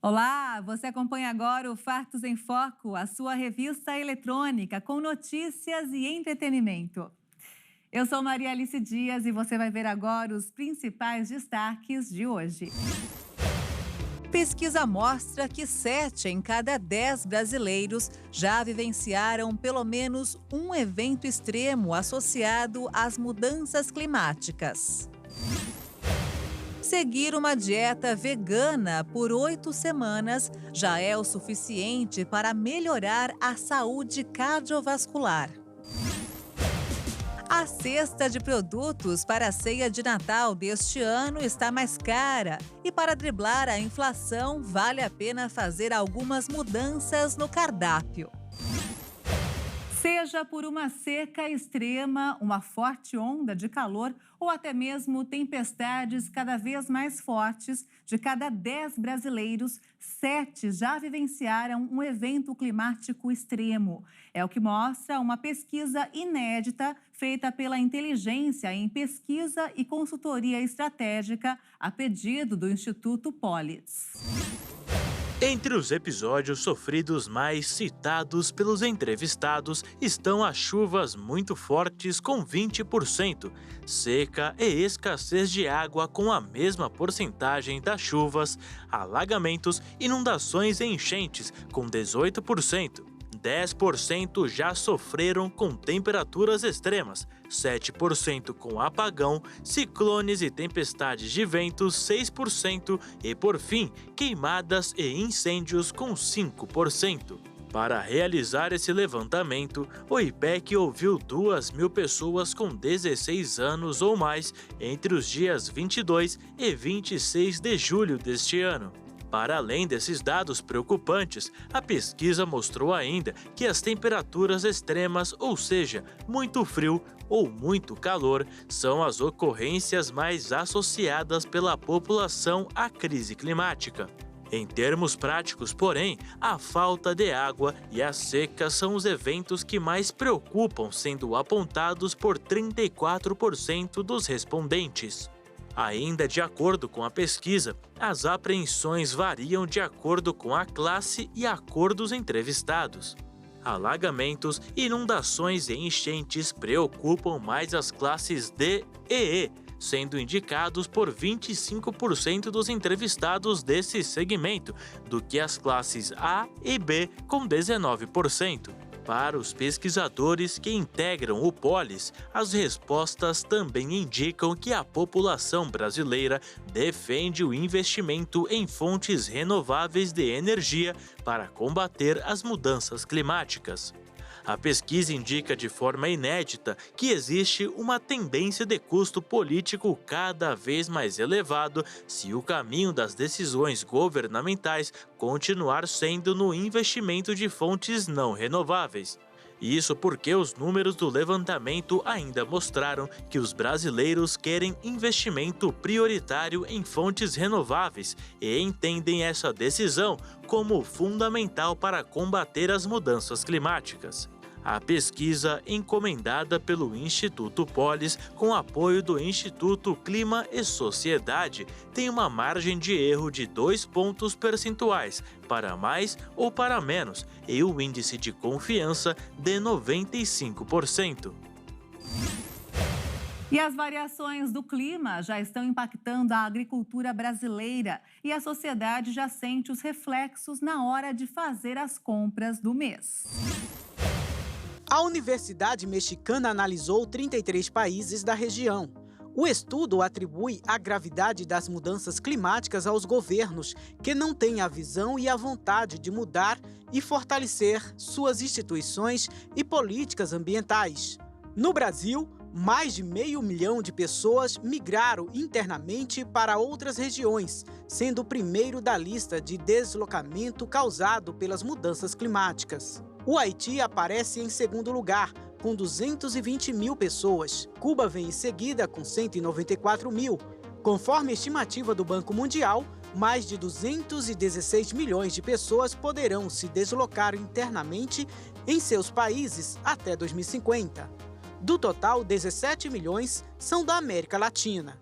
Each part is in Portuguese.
Olá, você acompanha agora o Fatos em Foco, a sua revista eletrônica com notícias e entretenimento. Eu sou Maria Alice Dias e você vai ver agora os principais destaques de hoje. Pesquisa mostra que 7 em cada 10 brasileiros já vivenciaram pelo menos um evento extremo associado às mudanças climáticas. Seguir uma dieta vegana por 8 semanas já é o suficiente para melhorar a saúde cardiovascular. A cesta de produtos para a ceia de Natal deste ano está mais cara e, para driblar a inflação, vale a pena fazer algumas mudanças no cardápio. Seja por uma seca extrema, uma forte onda de calor ou até mesmo tempestades cada vez mais fortes, de cada 10 brasileiros, 7 já vivenciaram um evento climático extremo. É o que mostra uma pesquisa inédita feita pela Inteligência em Pesquisa e Consultoria Estratégica a pedido do Instituto Polis. Entre os episódios sofridos mais citados pelos entrevistados estão as chuvas muito fortes com 20%, seca e escassez de água com a mesma porcentagem das chuvas, alagamentos, inundações e enchentes com 18%. 10% já sofreram com temperaturas extremas, 7% com apagão, ciclones e tempestades de ventos, 6% e, por fim, queimadas e incêndios com 5%. Para realizar esse levantamento, o IPEC ouviu 2.000 pessoas com 16 anos ou mais entre os dias 22 e 26 de julho deste ano. Para além desses dados preocupantes, a pesquisa mostrou ainda que as temperaturas extremas, ou seja, muito frio ou muito calor, são as ocorrências mais associadas pela população à crise climática. Em termos práticos, porém, a falta de água e a seca são os eventos que mais preocupam, sendo apontados por 34% dos respondentes. Ainda de acordo com a pesquisa, as apreensões variam de acordo com a classe e a cor dos entrevistados. Alagamentos, inundações e enchentes preocupam mais as classes D e E, sendo indicados por 25% dos entrevistados desse segmento, do que as classes A e B, com 19%. Para os pesquisadores que integram o Polis, as respostas também indicam que a população brasileira defende o investimento em fontes renováveis de energia para combater as mudanças climáticas. A pesquisa indica de forma inédita que existe uma tendência de custo político cada vez mais elevado se o caminho das decisões governamentais continuar sendo no investimento de fontes não renováveis. Isso porque os números do levantamento ainda mostraram que os brasileiros querem investimento prioritário em fontes renováveis e entendem essa decisão como fundamental para combater as mudanças climáticas. A pesquisa, encomendada pelo Instituto Polis com apoio do Instituto Clima e Sociedade, tem uma margem de erro de 2 pontos percentuais, para mais ou para menos, e o índice de confiança de 95%. E as variações do clima já estão impactando a agricultura brasileira e a sociedade já sente os reflexos na hora de fazer as compras do mês. A Universidade Mexicana analisou 33 países da região. O estudo atribui a gravidade das mudanças climáticas aos governos, que não têm a visão e a vontade de mudar e fortalecer suas instituições e políticas ambientais. No Brasil, mais de 500 mil de pessoas migraram internamente para outras regiões, sendo o primeiro da lista de deslocamento causado pelas mudanças climáticas. O Haiti aparece em segundo lugar, com 220 mil pessoas. Cuba vem em seguida, com 194 mil. Conforme a estimativa do Banco Mundial, mais de 216 milhões de pessoas poderão se deslocar internamente em seus países até 2050. Do total, 17 milhões são da América Latina.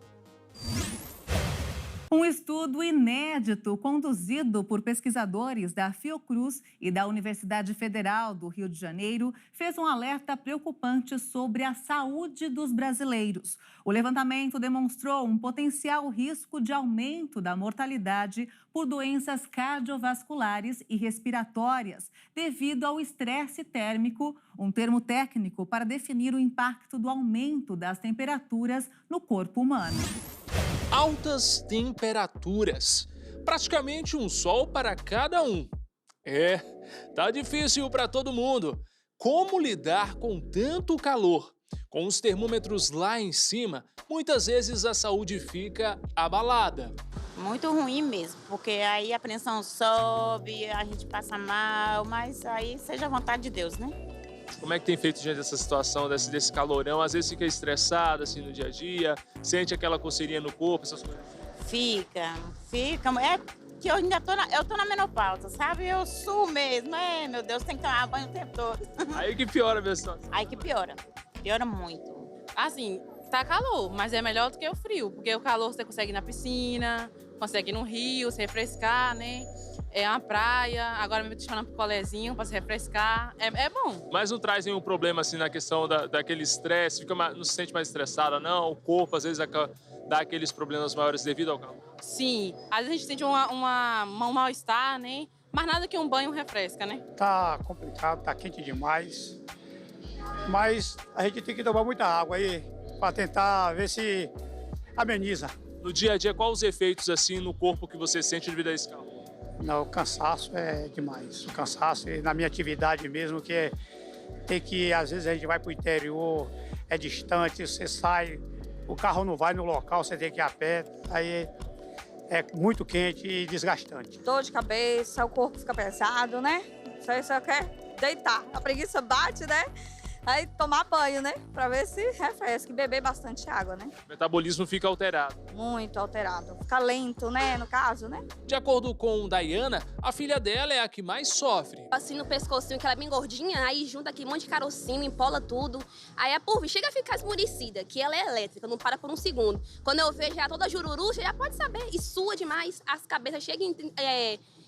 Um estudo inédito conduzido por pesquisadores da Fiocruz e da Universidade Federal do Rio de Janeiro fez um alerta preocupante sobre a saúde dos brasileiros. O levantamento demonstrou um potencial risco de aumento da mortalidade por doenças cardiovasculares e respiratórias devido ao estresse térmico, um termo técnico para definir o impacto do aumento das temperaturas no corpo humano. Altas temperaturas, praticamente um sol para cada um. Tá difícil para todo mundo. Como lidar com tanto calor? Com os termômetros lá em cima, muitas vezes a saúde fica abalada. Muito ruim mesmo, porque aí a pressão sobe, a gente passa mal, mas aí seja a vontade de Deus, né? Como é que tem feito diante dessa situação, desse calorão? Às vezes fica estressada assim no dia a dia, sente aquela coceirinha no corpo, essas coisas? Fica. É que eu ainda tô na menopausa, sabe? Eu suo mesmo. Meu Deus, tem que tomar banho o tempo todo. Aí que piora a minha situação. Aí que piora. Piora muito. Assim, tá calor, mas é melhor do que o frio, porque o calor você consegue ir na piscina, consegue ir no rio, se refrescar, né? É uma praia, agora me chamando pro colezinho pra se refrescar, é bom. Mas não traz nenhum problema assim na questão daquele estresse, não se sente mais estressada não? O corpo às vezes dá aqueles problemas maiores devido ao calor? Sim, às vezes a gente sente um mal-estar, né? Mas nada que um banho refresca, né? Tá complicado, tá quente demais, mas a gente tem que tomar muita água aí para tentar ver se ameniza. No dia a dia, quais os efeitos assim no corpo que você sente devido a esse calor? Não, o cansaço é demais. O cansaço, na minha atividade mesmo, tem que, às vezes a gente vai para o interior, é distante, você sai, o carro não vai no local, você tem que ir a pé, aí é muito quente e desgastante. Dor de cabeça, o corpo fica pesado, né? Você só quer deitar, a preguiça bate, né? Aí tomar banho, né? Pra ver se refresca e beber bastante água, né? O metabolismo fica alterado. Muito alterado. Fica lento, né? No caso, né? De acordo com Dayana, a filha dela é a que mais sofre. Assim no pescocinho, que ela é bem gordinha, aí junta aqui um monte de carocinho, empola tudo. Aí a pulve chega a ficar esmurecida, que ela é elétrica, não para por um segundo. Quando eu vejo ela toda jururu, você já pode saber. E sua demais, as cabeças chegam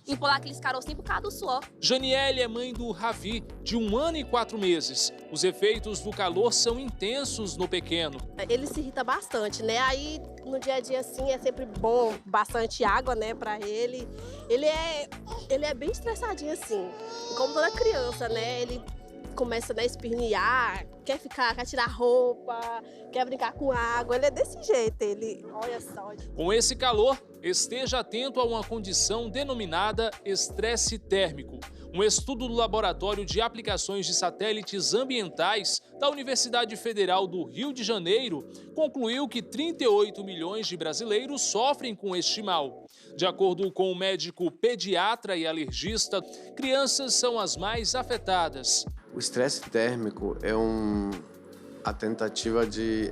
empolar aqueles carocinhos por causa do suor. Janiele é mãe do Ravi, de 1 ano e 4 meses. Os efeitos do calor são intensos no pequeno. Ele se irrita bastante, né? Aí no dia a dia, assim, é sempre bom, bastante água, né, pra ele. Ele é bem estressadinho, assim, como toda criança, né? Ele começa a espernear, quer tirar roupa, quer brincar com água. Ele é desse jeito, ele, olha só. Com esse calor, esteja atento a uma condição denominada estresse térmico. Um estudo do Laboratório de Aplicações de Satélites Ambientais da Universidade Federal do Rio de Janeiro concluiu que 38 milhões de brasileiros sofrem com este mal. De acordo com o médico pediatra e alergista, crianças são as mais afetadas. O estresse térmico é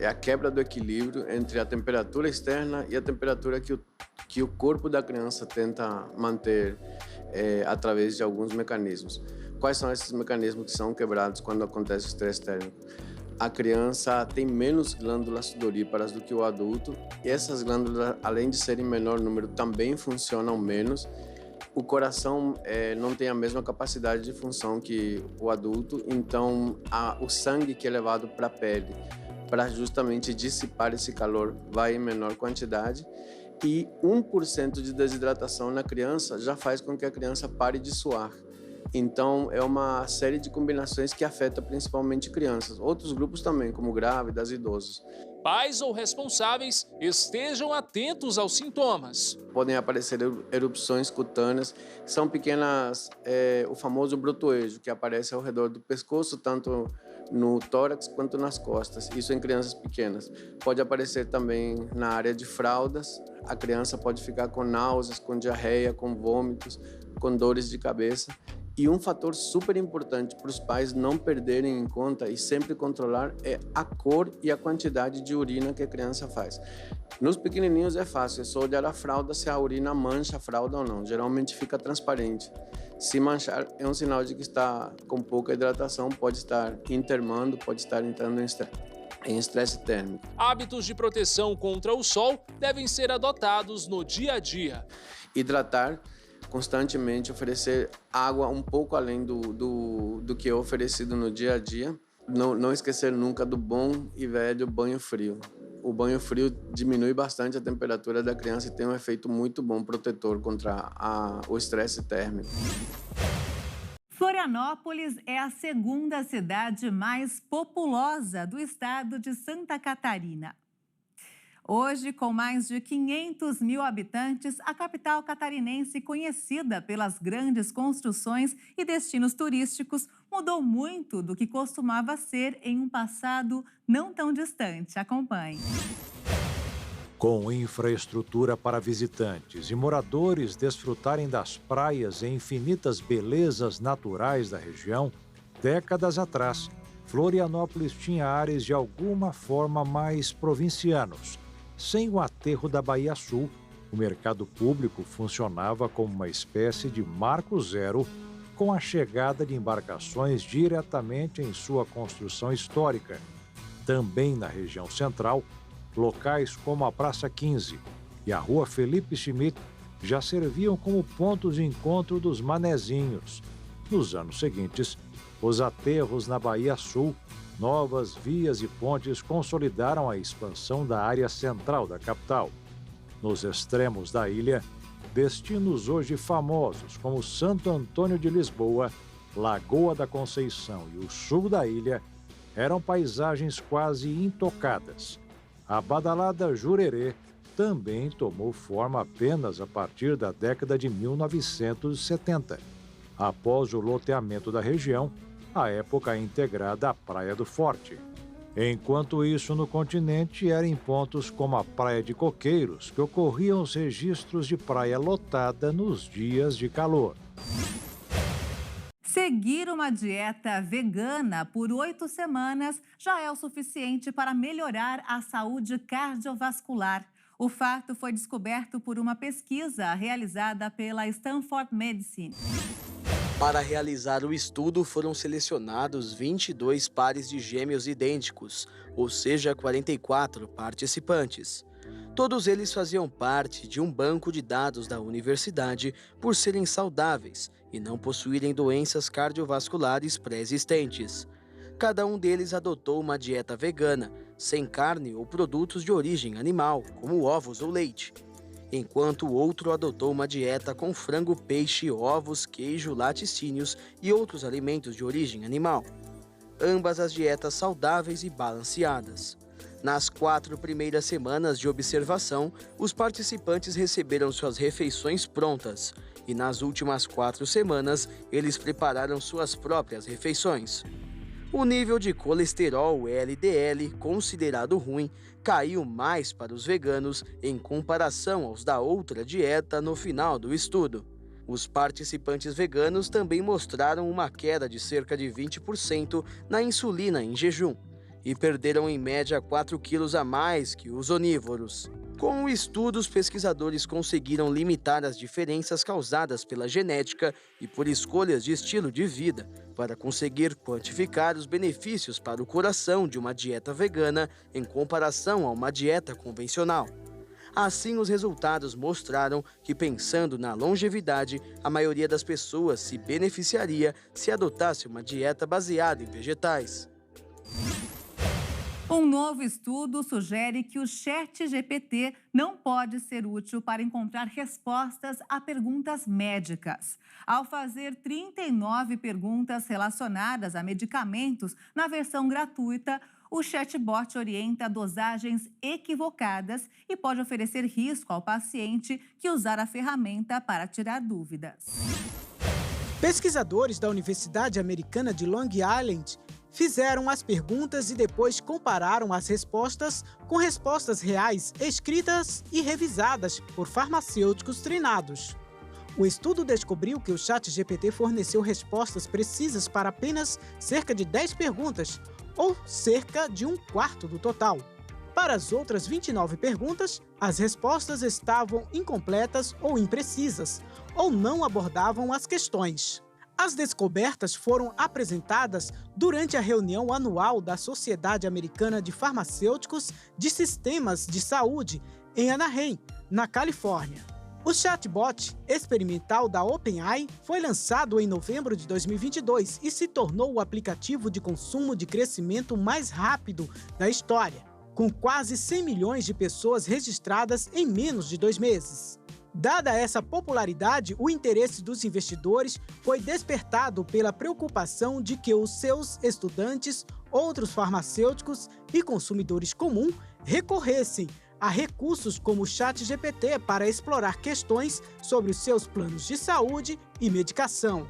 a quebra do equilíbrio entre a temperatura externa e a temperatura que o corpo da criança tenta manter através de alguns mecanismos. Quais são esses mecanismos que são quebrados quando acontece o estresse térmico? A criança tem menos glândulas sudoríparas do que o adulto e essas glândulas, além de serem em menor número, também funcionam menos. O coração não tem a mesma capacidade de função que o adulto, então o sangue que é levado para a pele para justamente dissipar esse calor vai em menor quantidade e 1% de desidratação na criança já faz com que a criança pare de suar. Então, é uma série de combinações que afeta principalmente crianças. Outros grupos também, como grávidas e idosos. Pais ou responsáveis estejam atentos aos sintomas. Podem aparecer erupções cutâneas, são pequenas, o famoso brotoejo, que aparece ao redor do pescoço, tanto no tórax quanto nas costas, isso em crianças pequenas. Pode aparecer também na área de fraldas, a criança pode ficar com náuseas, com diarreia, com vômitos, com dores de cabeça. E um fator super importante para os pais não perderem em conta e sempre controlar é a cor e a quantidade de urina que a criança faz. Nos pequenininhos é fácil, é só olhar a fralda se a urina mancha a fralda ou não. Geralmente fica transparente. Se manchar é um sinal de que está com pouca hidratação, pode estar intermando, pode estar entrando em estresse. em estresse térmico. Hábitos de proteção contra o sol devem ser adotados no dia a dia. Hidratar constantemente, oferecer água um pouco além do que é oferecido no dia a dia. Não esquecer nunca do bom e velho banho frio. O banho frio diminui bastante a temperatura da criança e tem um efeito muito bom protetor contra o estresse térmico. Florianópolis é a segunda cidade mais populosa do estado de Santa Catarina. Hoje, com mais de 500 mil habitantes, a capital catarinense, conhecida pelas grandes construções e destinos turísticos, mudou muito do que costumava ser em um passado não tão distante. Acompanhe. Com infraestrutura para visitantes e moradores desfrutarem das praias e infinitas belezas naturais da região, décadas atrás, Florianópolis tinha ares de alguma forma mais provincianos. Sem o aterro da Baía Sul, o mercado público funcionava como uma espécie de marco zero, com a chegada de embarcações diretamente em sua construção histórica. Também na região central, locais como a Praça 15 e a Rua Felipe Schmidt já serviam como pontos de encontro dos manezinhos. Nos anos seguintes, os aterros na Baía Sul, novas vias e pontes consolidaram a expansão da área central da capital. Nos extremos da ilha, destinos hoje famosos como Santo Antônio de Lisboa, Lagoa da Conceição e o sul da ilha eram paisagens quase intocadas. A badalada Jurerê também tomou forma apenas a partir da década de 1970. Após o loteamento da região, a época integrada à Praia do Forte. Enquanto isso, no continente, era em pontos como a Praia de Coqueiros que ocorriam os registros de praia lotada nos dias de calor. Seguir uma dieta vegana por 8 semanas já é o suficiente para melhorar a saúde cardiovascular. O fato foi descoberto por uma pesquisa realizada pela Stanford Medicine. Para realizar o estudo, foram selecionados 22 pares de gêmeos idênticos, ou seja, 44 participantes. Todos eles faziam parte de um banco de dados da universidade por serem saudáveis e não possuírem doenças cardiovasculares pré-existentes. Cada um deles adotou uma dieta vegana, sem carne ou produtos de origem animal, como ovos ou leite, enquanto o outro adotou uma dieta com frango, peixe, ovos, queijo, laticínios e outros alimentos de origem animal. Ambas as dietas saudáveis e balanceadas. Nas 4 primeiras semanas de observação, os participantes receberam suas refeições prontas e nas últimas 4 semanas eles prepararam suas próprias refeições. O nível de colesterol LDL, considerado ruim, caiu mais para os veganos em comparação aos da outra dieta no final do estudo. Os participantes veganos também mostraram uma queda de cerca de 20% na insulina em jejum e perderam em média 4 quilos a mais que os onívoros. Com o estudo, os pesquisadores conseguiram limitar as diferenças causadas pela genética e por escolhas de estilo de vida, para conseguir quantificar os benefícios para o coração de uma dieta vegana em comparação a uma dieta convencional. Assim, os resultados mostraram que, pensando na longevidade, a maioria das pessoas se beneficiaria se adotasse uma dieta baseada em vegetais. Um novo estudo sugere que o ChatGPT não pode ser útil para encontrar respostas a perguntas médicas. Ao fazer 39 perguntas relacionadas a medicamentos na versão gratuita, o chatbot orienta dosagens equivocadas e pode oferecer risco ao paciente que usar a ferramenta para tirar dúvidas. Pesquisadores da Universidade Americana de Long Island fizeram as perguntas e depois compararam as respostas com respostas reais escritas e revisadas por farmacêuticos treinados. O estudo descobriu que o ChatGPT forneceu respostas precisas para apenas cerca de 10 perguntas, ou cerca de 1/4 do total. Para as outras 29 perguntas, as respostas estavam incompletas ou imprecisas, ou não abordavam as questões. As descobertas foram apresentadas durante a reunião anual da Sociedade Americana de Farmacêuticos de Sistemas de Saúde em Anaheim, na Califórnia. O chatbot experimental da OpenAI foi lançado em novembro de 2022 e se tornou o aplicativo de consumo de crescimento mais rápido da história, com quase 100 milhões de pessoas registradas em menos de 2 meses. Dada essa popularidade, o interesse dos investidores foi despertado pela preocupação de que os seus estudantes, outros farmacêuticos e consumidores comuns recorressem a recursos como o ChatGPT para explorar questões sobre os seus planos de saúde e medicação.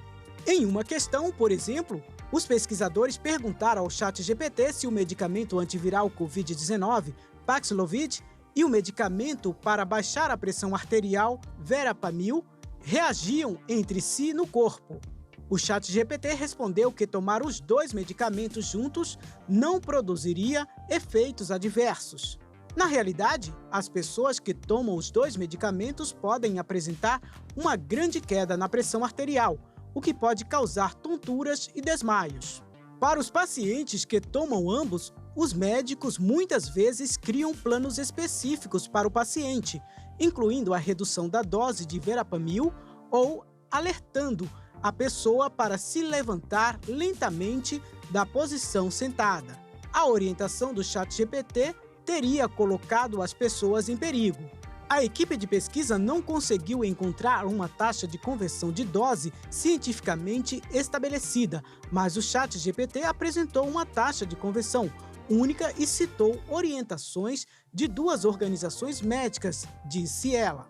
Em uma questão, por exemplo, os pesquisadores perguntaram ao ChatGPT se o medicamento antiviral Covid-19, Paxlovid, e o medicamento para baixar a pressão arterial, Verapamil, reagiam entre si no corpo. O ChatGPT respondeu que tomar os 2 medicamentos juntos não produziria efeitos adversos. Na realidade, as pessoas que tomam os 2 medicamentos podem apresentar uma grande queda na pressão arterial, o que pode causar tonturas e desmaios. Para os pacientes que tomam ambos, os médicos muitas vezes criam planos específicos para o paciente, incluindo a redução da dose de Verapamil ou alertando a pessoa para se levantar lentamente da posição sentada. A orientação do ChatGPT teria colocado as pessoas em perigo. A equipe de pesquisa não conseguiu encontrar uma taxa de conversão de dose cientificamente estabelecida, mas o ChatGPT apresentou uma taxa de conversão única e citou orientações de 2 organizações médicas, disse ela.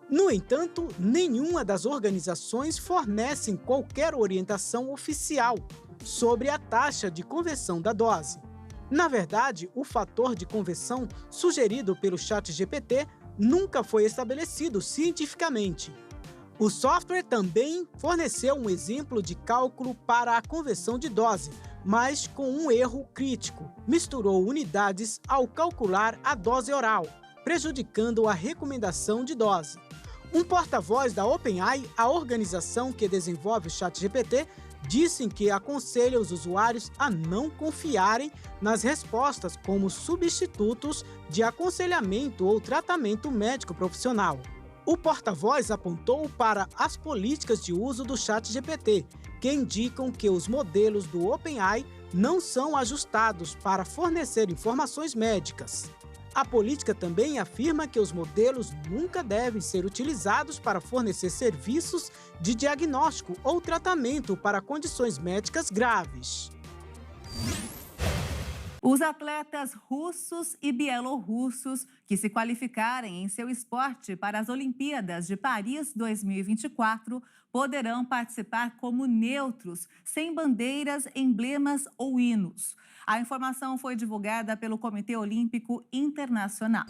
No entanto, nenhuma das organizações fornecem qualquer orientação oficial sobre a taxa de conversão da dose. Na verdade, o fator de conversão sugerido pelo ChatGPT nunca foi estabelecido cientificamente. O software também forneceu um exemplo de cálculo para a conversão de dose, mas com um erro crítico. Misturou unidades ao calcular a dose oral, prejudicando a recomendação de dose. Um porta-voz da OpenAI, a organização que desenvolve o ChatGPT, disse que aconselha os usuários a não confiarem nas respostas como substitutos de aconselhamento ou tratamento médico profissional. O porta-voz apontou para as políticas de uso do ChatGPT, que indicam que os modelos do OpenAI não são ajustados para fornecer informações médicas. A política também afirma que os modelos nunca devem ser utilizados para fornecer serviços de diagnóstico ou tratamento para condições médicas graves. Os atletas russos e bielorrussos que se qualificarem em seu esporte para as Olimpíadas de Paris 2024 poderão participar como neutros, sem bandeiras, emblemas ou hinos. A informação foi divulgada pelo Comitê Olímpico Internacional.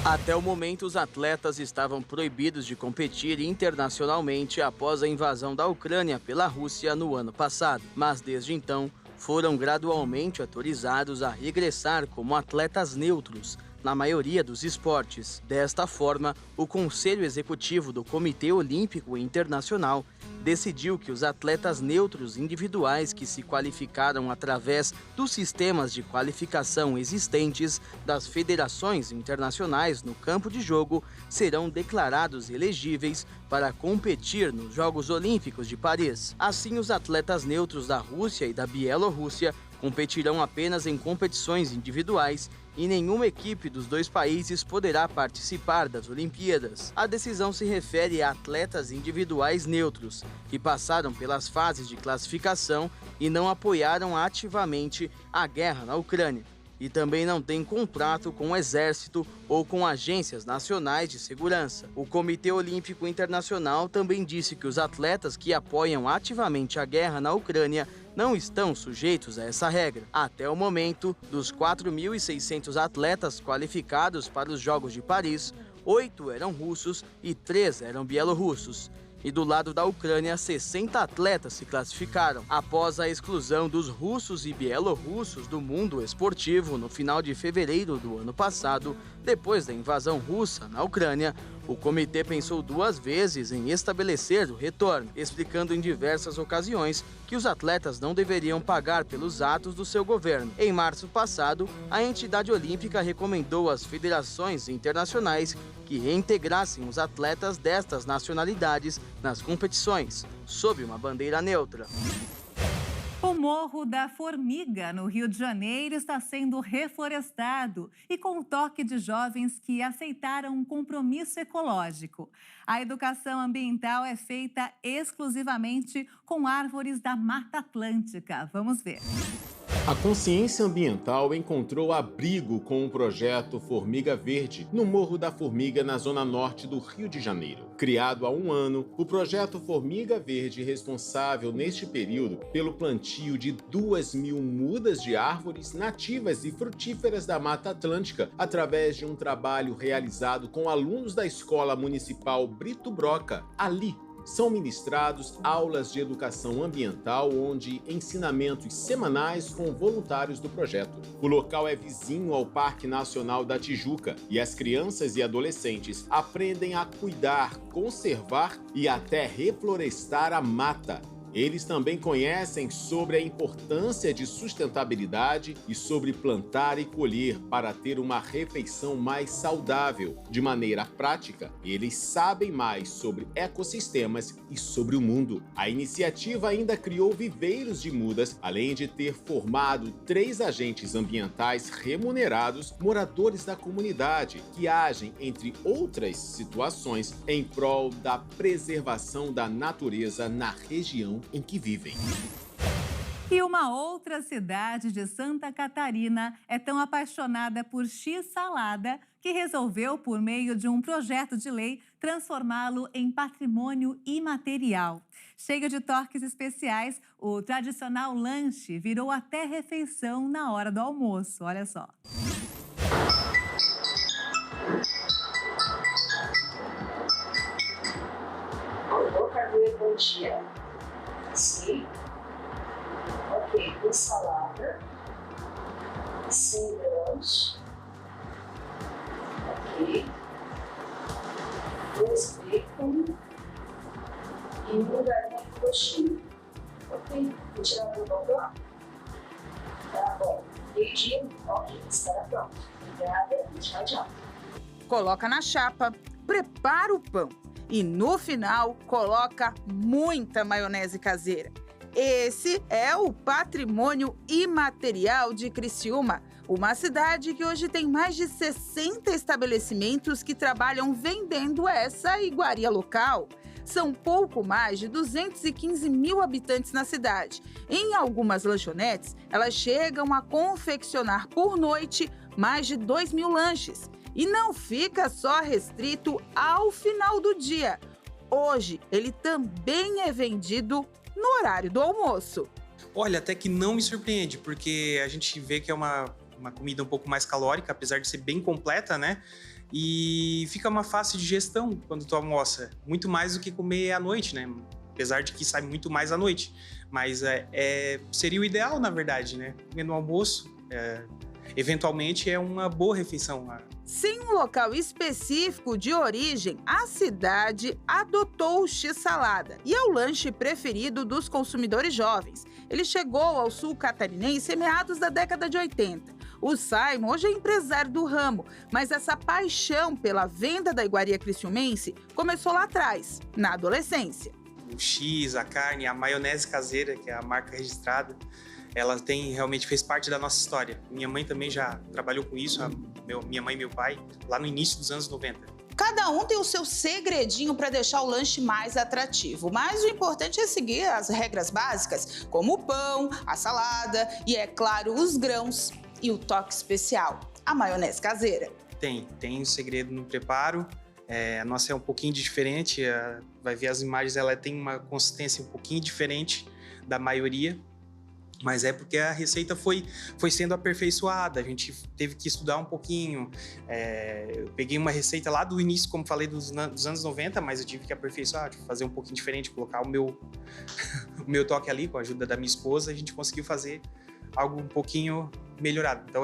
Até o momento, os atletas estavam proibidos de competir internacionalmente após a invasão da Ucrânia pela Rússia no ano passado. Mas desde então, foram gradualmente autorizados a regressar como atletas neutros na maioria dos esportes. Desta forma, o Conselho Executivo do Comitê Olímpico Internacional decidiu que os atletas neutros individuais que se qualificaram através dos sistemas de qualificação existentes das federações internacionais no campo de jogo serão declarados elegíveis para competir nos Jogos Olímpicos de Paris. Assim, os atletas neutros da Rússia e da Bielorrússia competirão apenas em competições individuais e nenhuma equipe dos 2 países poderá participar das Olimpíadas. A decisão se refere a atletas individuais neutros, que passaram pelas fases de classificação e não apoiaram ativamente a guerra na Ucrânia, e também não têm contrato com o Exército ou com agências nacionais de segurança. O Comitê Olímpico Internacional também disse que os atletas que apoiam ativamente a guerra na Ucrânia não estão sujeitos a essa regra. Até o momento, dos 4.600 atletas qualificados para os Jogos de Paris, 8 eram russos e 3 eram bielorrussos. E do lado da Ucrânia, 60 atletas se classificaram. Após a exclusão dos russos e bielorrussos do mundo esportivo no final de fevereiro do ano passado, depois da invasão russa na Ucrânia, O comitê pensou 2 vezes em estabelecer o retorno, explicando em diversas ocasiões que os atletas não deveriam pagar pelos atos do seu governo. Em março passado, a entidade olímpica recomendou às federações internacionais que reintegrassem os atletas destas nacionalidades nas competições, sob uma bandeira neutra. O Morro da Formiga, no Rio de Janeiro, está sendo reflorestado e com o toque de jovens que aceitaram um compromisso ecológico. A educação ambiental é feita exclusivamente com árvores da Mata Atlântica. Vamos ver. A consciência ambiental encontrou abrigo com o projeto Formiga Verde, no Morro da Formiga, na zona norte do Rio de Janeiro. Criado há 1 ano, o projeto Formiga Verde é responsável neste período pelo plantio de 2.000 mudas de árvores nativas e frutíferas da Mata Atlântica, através de um trabalho realizado com alunos da Escola Municipal Brito Broca. Ali são ministrados aulas de educação ambiental, onde ensinamentos semanais com voluntários do projeto. O local é vizinho ao Parque Nacional da Tijuca e as crianças e adolescentes aprendem a cuidar, conservar e até reflorestar a mata. Eles também conhecem sobre a importância de sustentabilidade e sobre plantar e colher para ter uma refeição mais saudável. De maneira prática, eles sabem mais sobre ecossistemas e sobre o mundo. A iniciativa ainda criou viveiros de mudas, além de ter formado 3 agentes ambientais remunerados, moradores da comunidade, que agem, entre outras situações, em prol da preservação da natureza na região em que vivem. E uma outra cidade de Santa Catarina é tão apaixonada por X-salada que resolveu, por meio de um projeto de lei, transformá-lo em patrimônio imaterial. Cheio de toques especiais, o tradicional lanche virou até refeição na hora do almoço. Olha só. Vou fazer bom dia. Sim. Ok, com salada, 100 gramas, ok, 2 bacon e mudaria de coxinha, ok, vou tirar do balcão, tá bom, beijinho, ok, estará pronto, obrigada, tchau, tchau. Coloca na chapa, prepara o pão e no final coloca muita maionese caseira. Esse é o patrimônio imaterial de Criciúma, uma cidade que hoje tem mais de 60 estabelecimentos que trabalham vendendo essa iguaria local. São pouco mais de 215 mil habitantes na cidade. Em algumas lanchonetes, elas chegam a confeccionar por noite mais de 2.000 lanches. E não fica só restrito ao final do dia. Hoje, ele também é vendido no horário do almoço. Olha, até que não me surpreende, porque a gente vê que é uma comida um pouco mais calórica, apesar de ser bem completa, né? E fica uma fácil digestão quando tu almoça, muito mais do que comer à noite, né? Apesar de que sai muito mais à noite. Mas seria o ideal, na verdade, né? Comer no almoço, eventualmente é uma boa refeição. Sem um local específico de origem, a cidade adotou o X-salada e é o lanche preferido dos consumidores jovens. Ele chegou ao sul catarinense em meados da década de 80. O Simon hoje é empresário do ramo, mas essa paixão pela venda da iguaria criciumense começou lá atrás, na adolescência. O X, a carne, a maionese caseira, que é a marca registrada, ela realmente fez parte da nossa história. Minha mãe também já trabalhou com isso, minha mãe e meu pai, lá no início dos anos 90. Cada um tem o seu segredinho para deixar o lanche mais atrativo, mas o importante é seguir as regras básicas, como o pão, a salada e, é claro, os grãos e o toque especial, a maionese caseira. Tem um segredo no preparo. A nossa é um pouquinho diferente, vai ver as imagens, ela tem uma consistência um pouquinho diferente da maioria. Mas é porque a receita foi sendo aperfeiçoada, a gente teve que estudar um pouquinho. Eu peguei uma receita lá do início, como falei, dos anos 90, mas eu tive que aperfeiçoar, fazer um pouquinho diferente, colocar o meu toque ali, com a ajuda da minha esposa, a gente conseguiu fazer algo um pouquinho melhorado. Então,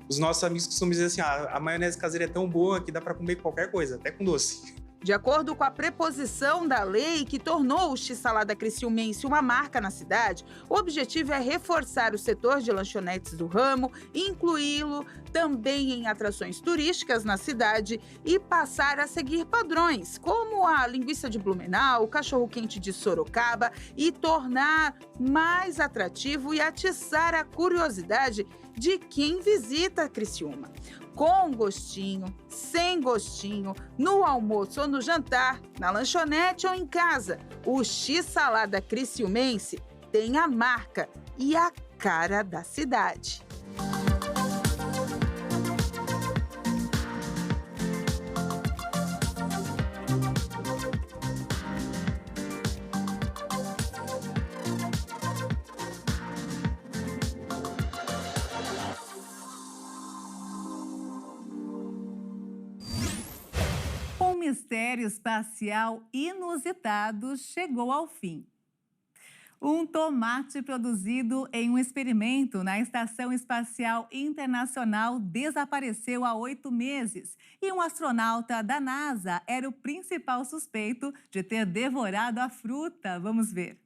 Os nossos amigos costumam dizer assim, a maionese caseira é tão boa que dá para comer qualquer coisa, até com doce. De acordo com a preposição da lei que tornou o X-Salada Criciumense uma marca na cidade, o objetivo é reforçar o setor de lanchonetes do ramo, incluí-lo também em atrações turísticas na cidade e passar a seguir padrões, como a linguiça de Blumenau, o cachorro-quente de Sorocaba, e tornar mais atrativo e atiçar a curiosidade de quem visita Criciúma. Com gostinho, sem gostinho, no almoço ou no jantar, na lanchonete ou em casa, o X-Salada Criciumense tem a marca e a cara da cidade. Um mistério espacial inusitado chegou ao fim. Um tomate produzido em um experimento na Estação Espacial Internacional desapareceu há 8 meses e um astronauta da NASA era o principal suspeito de ter devorado a fruta. Vamos ver.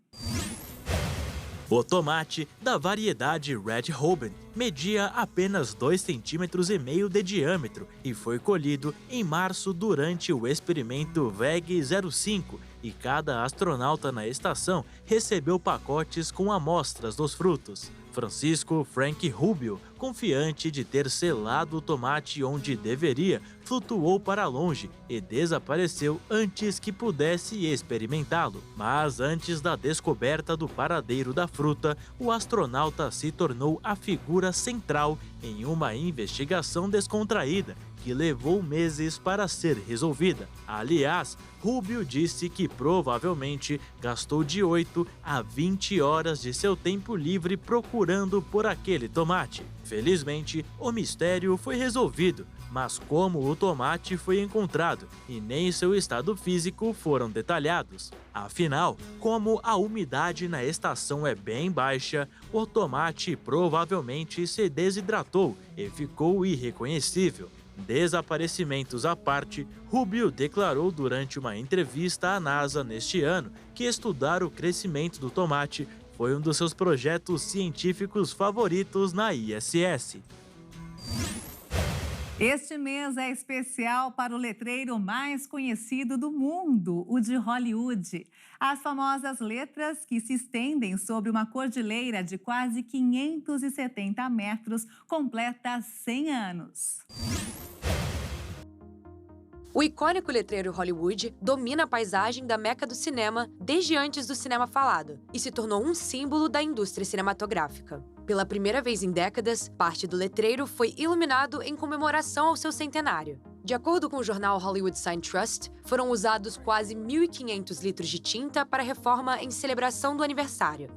O tomate, da variedade Red Robin, media apenas 2,5 cm de diâmetro e foi colhido em março durante o experimento VEG-05, e cada astronauta na estação recebeu pacotes com amostras dos frutos. Francisco Frank Rubio, confiante de ter selado o tomate onde deveria, flutuou para longe e desapareceu antes que pudesse experimentá-lo. Mas antes da descoberta do paradeiro da fruta, o astronauta se tornou a figura central em uma investigação descontraída que levou meses para ser resolvida. Aliás, Rubio disse que provavelmente gastou de 8 a 20 horas de seu tempo livre procurando por aquele tomate. Felizmente, o mistério foi resolvido, mas como o tomate foi encontrado e nem seu estado físico foram detalhados. Afinal, como a umidade na estação é bem baixa, o tomate provavelmente se desidratou e ficou irreconhecível. Desaparecimentos à parte, Rubio declarou durante uma entrevista à NASA neste ano que estudar o crescimento do tomate foi um dos seus projetos científicos favoritos na ISS. Este mês é especial para o letreiro mais conhecido do mundo, o de Hollywood. As famosas letras que se estendem sobre uma cordilheira de quase 570 metros completa 100 anos. O icônico letreiro Hollywood domina a paisagem da Meca do cinema desde antes do cinema falado e se tornou um símbolo da indústria cinematográfica. Pela primeira vez em décadas, parte do letreiro foi iluminado em comemoração ao seu centenário. De acordo com o jornal Hollywood Sign Trust, foram usados quase 1.500 litros de tinta para a reforma em celebração do aniversário.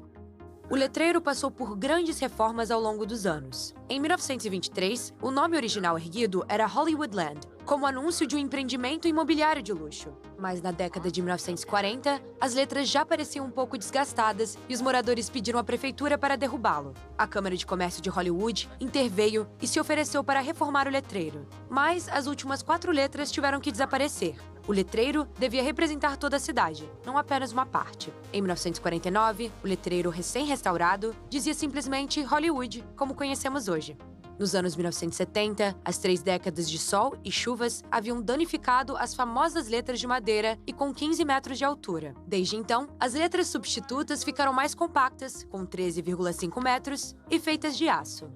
O letreiro passou por grandes reformas ao longo dos anos. Em 1923, o nome original erguido era Hollywoodland, como anúncio de um empreendimento imobiliário de luxo. Mas na década de 1940, as letras já pareciam um pouco desgastadas e os moradores pediram à prefeitura para derrubá-lo. A Câmara de Comércio de Hollywood interveio e se ofereceu para reformar o letreiro. Mas as últimas 4 letras tiveram que desaparecer. O letreiro devia representar toda a cidade, não apenas uma parte. Em 1949, o letreiro recém-restaurado dizia simplesmente Hollywood, como conhecemos hoje. Nos anos 1970, as 3 décadas de sol e chuvas haviam danificado as famosas letras de madeira e com 15 metros de altura. Desde então, as letras substitutas ficaram mais compactas, com 13,5 metros, e feitas de aço.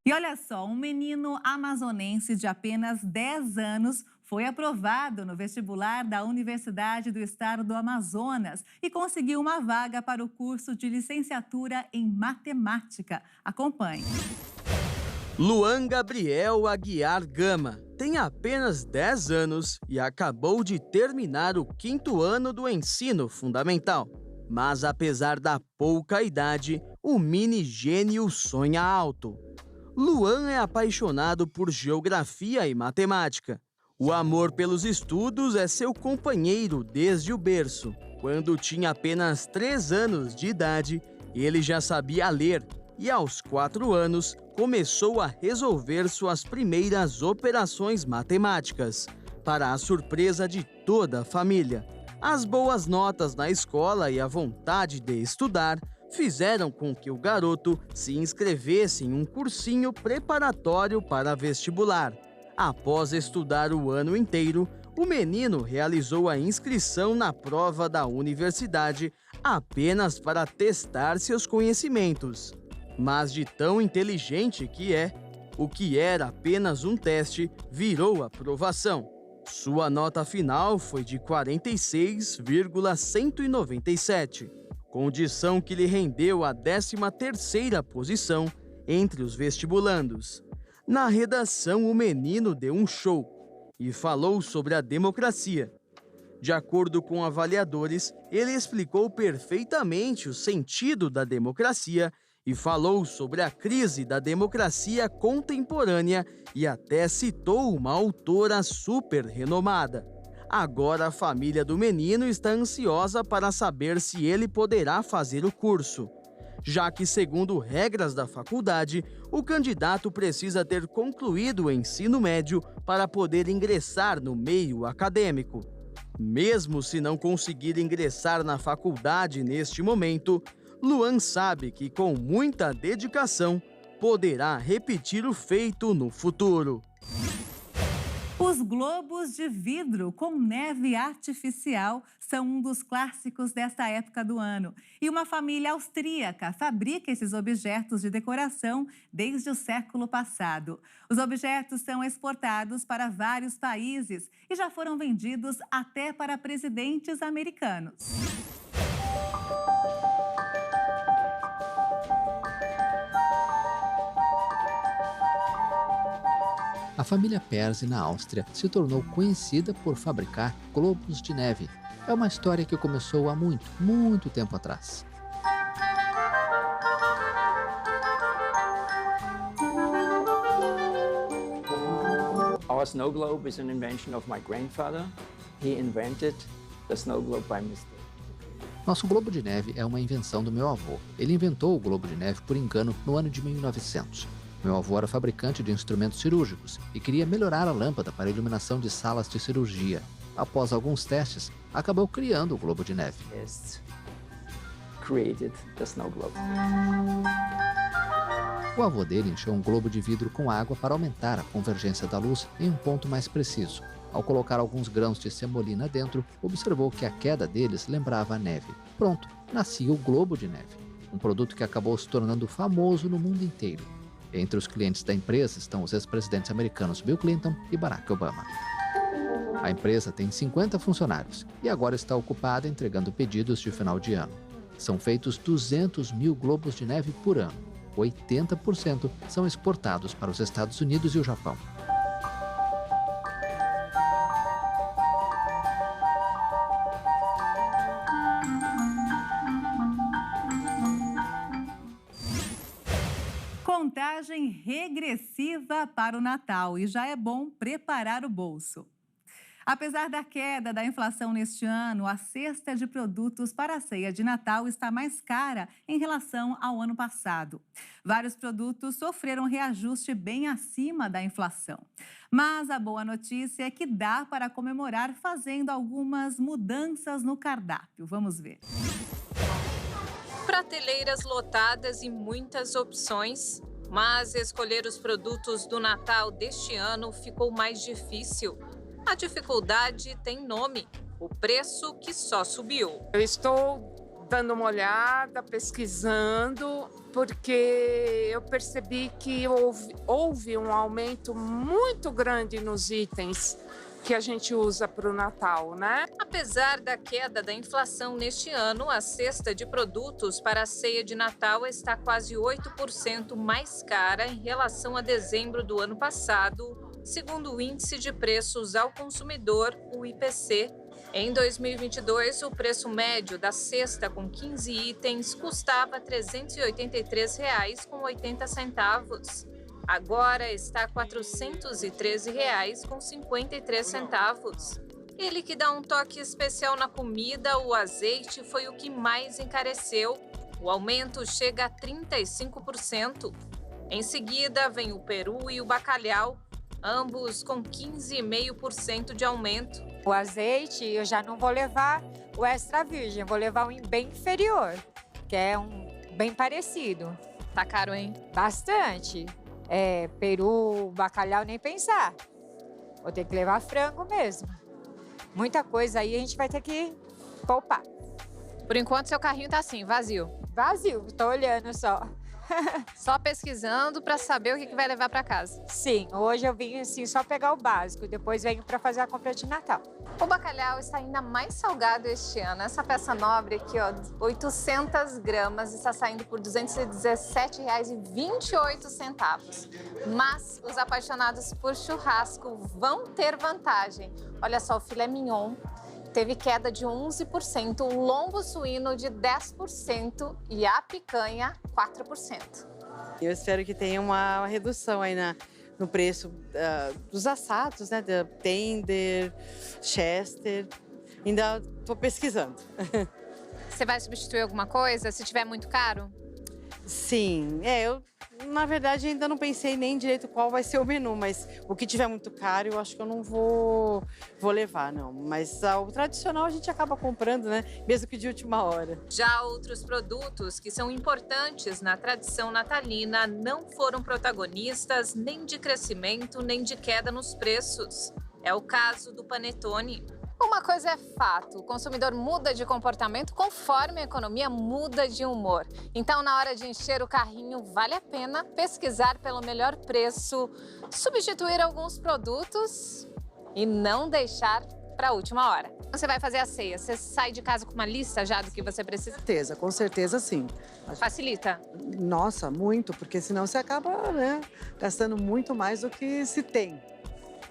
E olha só, um menino amazonense de apenas 10 anos foi aprovado no vestibular da Universidade do Estado do Amazonas e conseguiu uma vaga para o curso de licenciatura em matemática. Acompanhe. Luan Gabriel Aguiar Gama tem apenas 10 anos e acabou de terminar o 5º ano do ensino fundamental. Mas apesar da pouca idade, o mini gênio sonha alto. Luan é apaixonado por geografia e matemática. O amor pelos estudos é seu companheiro desde o berço. Quando tinha apenas 3 anos de idade, ele já sabia ler e aos 4 anos começou a resolver suas primeiras operações matemáticas, para a surpresa de toda a família. As boas notas na escola e a vontade de estudar fizeram com que o garoto se inscrevesse em um cursinho preparatório para vestibular. Após estudar o ano inteiro, o menino realizou a inscrição na prova da universidade apenas para testar seus conhecimentos. Mas de tão inteligente que é, o que era apenas um teste virou aprovação. Sua nota final foi de 46,197, condição que lhe rendeu a 13ª posição entre os vestibulandos. Na redação, o menino deu um show e falou sobre a democracia. De acordo com avaliadores, ele explicou perfeitamente o sentido da democracia e falou sobre a crise da democracia contemporânea e até citou uma autora super renomada. Agora a família do menino está ansiosa para saber se ele poderá fazer o curso, já que, segundo regras da faculdade, o candidato precisa ter concluído o ensino médio para poder ingressar no meio acadêmico. Mesmo se não conseguir ingressar na faculdade neste momento, Luan sabe que, com muita dedicação, poderá repetir o feito no futuro. Os globos de vidro com neve artificial são um dos clássicos desta época do ano. E uma família austríaca fabrica esses objetos de decoração desde o século passado. Os objetos são exportados para vários países e já foram vendidos até para presidentes americanos. A família Perzi, na Áustria, se tornou conhecida por fabricar globos de neve. É uma história que começou há muito tempo atrás. Our snow globe is an invention of my grandfather. He invented the snow globe by mistake. Nosso globo de neve é uma invenção do meu avô. Ele inventou o globo de neve por engano no ano de 1900. Meu avô era fabricante de instrumentos cirúrgicos e queria melhorar a lâmpada para a iluminação de salas de cirurgia. Após alguns testes, acabou criando o globo de neve. Created the snow globe. O avô dele encheu um globo de vidro com água para aumentar a convergência da luz em um ponto mais preciso. Ao colocar alguns grãos de semolina dentro, observou que a queda deles lembrava a neve. Pronto, nascia o globo de neve, um produto que acabou se tornando famoso no mundo inteiro. Entre os clientes da empresa estão os ex-presidentes americanos Bill Clinton e Barack Obama. A empresa tem 50 funcionários e agora está ocupada entregando pedidos de final de ano. São feitos 200 mil globos de neve por ano. 80% são exportados para os Estados Unidos e o Japão. Contagem regressiva para o Natal e já é bom preparar o bolso. Apesar da queda da inflação neste ano, a cesta de produtos para a ceia de Natal está mais cara em relação ao ano passado. Vários produtos sofreram reajuste bem acima da inflação. Mas a boa notícia é que dá para comemorar fazendo algumas mudanças no cardápio. Vamos ver. Prateleiras lotadas e muitas opções, mas escolher os produtos do Natal deste ano ficou mais difícil. A dificuldade tem nome: o preço que só subiu. Eu estou dando uma olhada, pesquisando, porque eu percebi que houve um aumento muito grande nos itens que a gente usa para o Natal, né? Apesar da queda da inflação neste ano, a cesta de produtos para a ceia de Natal está quase 8% mais cara em relação a dezembro do ano passado, segundo o Índice de Preços ao Consumidor, o IPC. Em 2022, o preço médio da cesta com 15 itens custava R$ 383,80. Agora está R$ 413,53. Ele que dá um toque especial na comida, o azeite foi o que mais encareceu. O aumento chega a 35%. Em seguida, vem o peru e o bacalhau, ambos com 15,5% de aumento. O azeite eu já não vou levar o extra virgem, vou levar um bem inferior, que é um bem parecido. Tá caro, hein? Bastante. Peru, bacalhau, nem pensar. Vou ter que levar frango mesmo. Muita coisa aí a gente vai ter que poupar. Por enquanto, seu carrinho tá assim, vazio. Vazio, tô olhando só. Só pesquisando para saber o que vai levar para casa. Sim, hoje eu vim assim só pegar o básico, depois venho para fazer a compra de Natal. O bacalhau está ainda mais salgado este ano. Essa peça nobre aqui, ó, 800 gramas, está saindo por R$ 217,28. Mas os apaixonados por churrasco vão ter vantagem. Olha só, o filé mignon teve queda de 11%, o lombo suíno de 10% e a picanha 4%. Eu espero que tenha uma redução aí no preço dos assados, né? Da tender, chester. Ainda estou pesquisando. Você vai substituir alguma coisa se tiver muito caro? Sim, eu na verdade ainda não pensei nem direito qual vai ser o menu, mas o que tiver muito caro eu acho que eu não vou levar, não. Mas o tradicional a gente acaba comprando, né? Mesmo que de última hora. Já outros produtos que são importantes na tradição natalina não foram protagonistas nem de crescimento nem de queda nos preços. É o caso do panetone. Uma coisa é fato, o consumidor muda de comportamento conforme a economia muda de humor. Então, na hora de encher o carrinho, vale a pena pesquisar pelo melhor preço, substituir alguns produtos e não deixar para a última hora. Você vai fazer a ceia, você sai de casa com uma lista já do que você precisa? Com certeza sim. Facilita? Nossa, muito, porque senão você acaba, né, gastando muito mais do que se tem.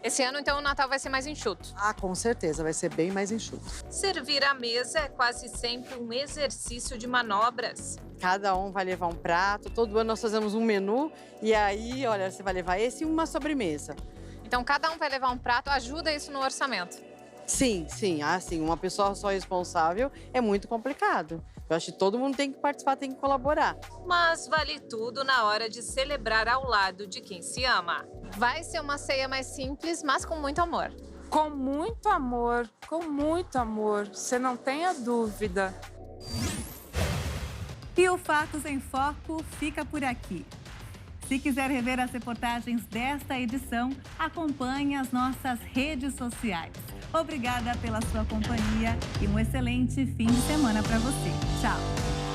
Esse ano, então, o Natal vai ser mais enxuto. Ah, com certeza, vai ser bem mais enxuto. Servir à mesa é quase sempre um exercício de manobras. Cada um vai levar um prato, todo ano nós fazemos um menu e aí, olha, você vai levar esse e uma sobremesa. Então, cada um vai levar um prato, ajuda isso no orçamento? Sim, sim. Uma pessoa só responsável é muito complicado. Eu acho que todo mundo tem que participar, tem que colaborar. Mas vale tudo na hora de celebrar ao lado de quem se ama. Vai ser uma ceia mais simples, mas com muito amor. Com muito amor, com muito amor. Você não tenha dúvida. E o Fatos em Foco fica por aqui. Se quiser rever as reportagens desta edição, acompanhe as nossas redes sociais. Obrigada pela sua companhia e um excelente fim de semana para você. Tchau!